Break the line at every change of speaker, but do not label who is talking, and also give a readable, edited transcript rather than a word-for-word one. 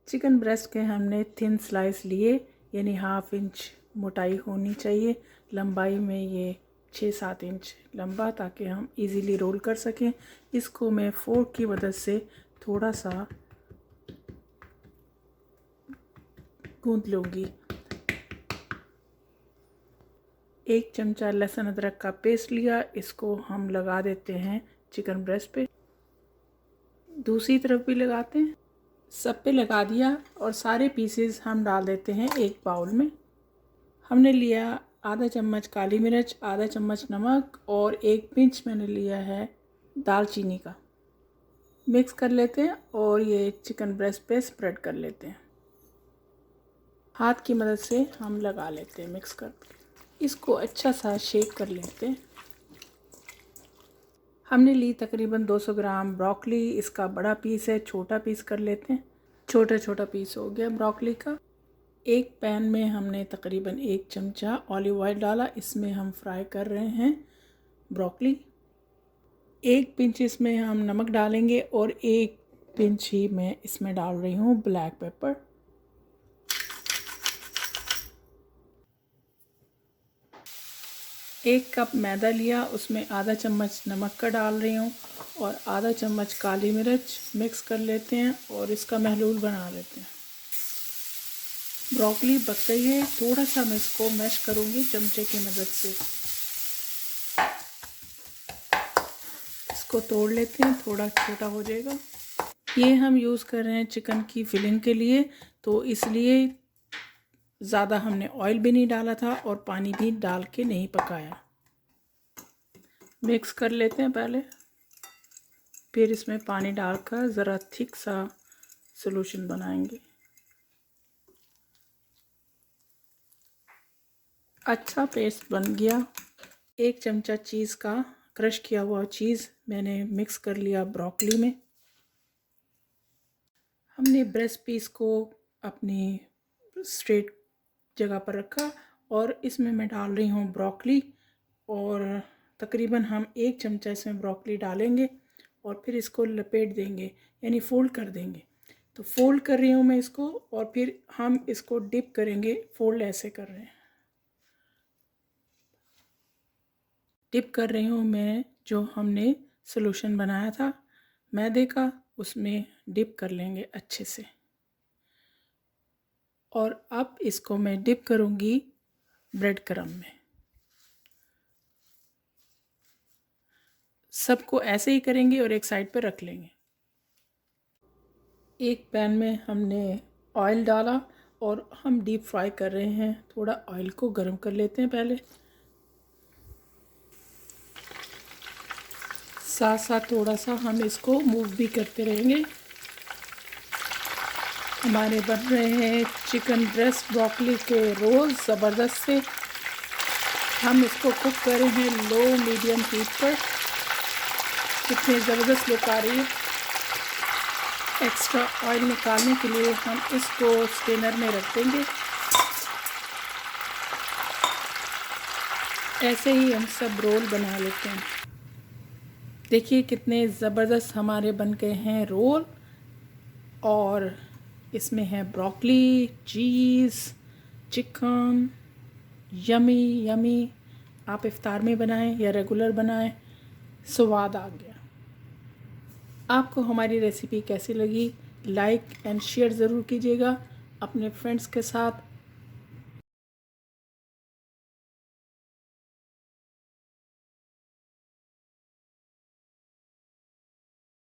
Chicken breast के हमने thin slice लिए, यानी 1/2 इंच मोटाई होनी चाहिए। लंबाई में ये 6-7 इंच लंबा, ताकि हम इजीली रोल कर सकें। इसको मैं फोर्क की मदद से थोड़ा सा गूंद लूँगी। 1 चमचा लहसुन अदरक का पेस्ट लिया, इसको हम लगा देते हैं चिकन ब्रेस्ट पे। दूसरी तरफ भी लगाते हैं। सब पे लगा दिया और सारे पीसेस हम डाल देते हैं एक बाउल में। हमने लिया आधा चम्मच काली मिर्च, आधा चम्मच नमक और 1 पिंच मैंने लिया है दालचीनी का। मिक्स कर लेते हैं और ये चिकन ब्रेस्ट पे स्प्रेड कर लेते हैं। हाथ की मदद से हम लगा लेते हैं मिक्स कर। इसको अच्छा सा शेक कर लेते हैं। हमने ली तकरीबन 200 ग्राम ब्रोकली। इसका बड़ा पीस है, छोटा पीस कर लेते हैं। छोटा छोटा पीस हो गया ब्रोकली का। एक पैन में हमने तकरीबन 1 चमचा ऑलिव ऑयल डाला। इसमें हम फ्राई कर रहे हैं ब्रोकली। 1 पिंच इसमें हम नमक डालेंगे और 1 पिंच ही मैं इसमें डाल रही हूँ ब्लैक पेपर। एक कप मैदा लिया, उसमें आधा चम्मच नमक का डाल रही हूँ और आधा चम्मच काली मिर्च। मिक्स कर लेते हैं और इसका महलूल बना लेते हैं। ब्रोकली पक गई है, थोड़ा सा मैं इसको मैश करूँगी चमचे की मदद से। इसको तोड़ लेते हैं, थोड़ा छोटा हो जाएगा। ये हम यूज़ कर रहे हैं चिकन की फिलिंग के लिए, तो इसलिए ज़्यादा हमने ऑयल भी नहीं डाला था और पानी भी डाल के नहीं पकाया। मिक्स कर लेते हैं पहले, फिर इसमें पानी डालकर ज़रा थिक सा सॉल्यूशन बनाएंगे। अच्छा पेस्ट बन गया। 1 चमचा चीज़ का क्रश किया हुआ चीज़ मैंने मिक्स कर लिया ब्रोकली में। हमने ब्रेस्ट पीस को अपनी स्ट्रेट जगह पर रखा और इसमें मैं डाल रही हूँ ब्रोकली और तकरीबन हम 1 चमचा इसमें ब्रोकली डालेंगे और फिर इसको लपेट देंगे, यानी फोल्ड कर देंगे। तो फोल्ड कर रही हूँ मैं इसको और फिर हम इसको डिप करेंगे। फोल्ड ऐसे कर रहे हैं, डिप कर रही हूँ मैं। जो हमने सॉल्यूशन बनाया था मैदे का, उसमें डिप कर लेंगे अच्छे से। और अब इसको मैं डिप करूँगी ब्रेड क्रम्ब में। सबको ऐसे ही करेंगे और एक साइड पर रख लेंगे। एक पैन में हमने ऑयल डाला और हम डीप फ्राई कर रहे हैं। थोड़ा ऑयल को गर्म कर लेते हैं पहले, साथ साथ थोड़ा सा हम इसको मूव भी करते रहेंगे। हमारे बन रहे हैं चिकन ब्रेस्ट ब्रोकली के रोल ज़बरदस्त से। हम इसको कुक कर रहे हैं लो मीडियम हीट पर। कितनी ज़बरदस्त लुक आ रही है। एक्स्ट्रा ऑयल निकालने के लिए हम इसको स्टेनर में रख देंगे। ऐसे ही हम सब रोल बना लेते हैं। देखिए कितने ज़बरदस्त हमारे बन गए हैं रोल। और इसमें है ब्रोकली, चीज़, चिकन, यमी यमी। आप इफ्तार में बनाएं या रेगुलर बनाएं, स्वाद आ गया। आपको हमारी रेसिपी कैसी लगी, लाइक एंड शेयर ज़रूर कीजिएगा अपने फ्रेंड्स के साथ।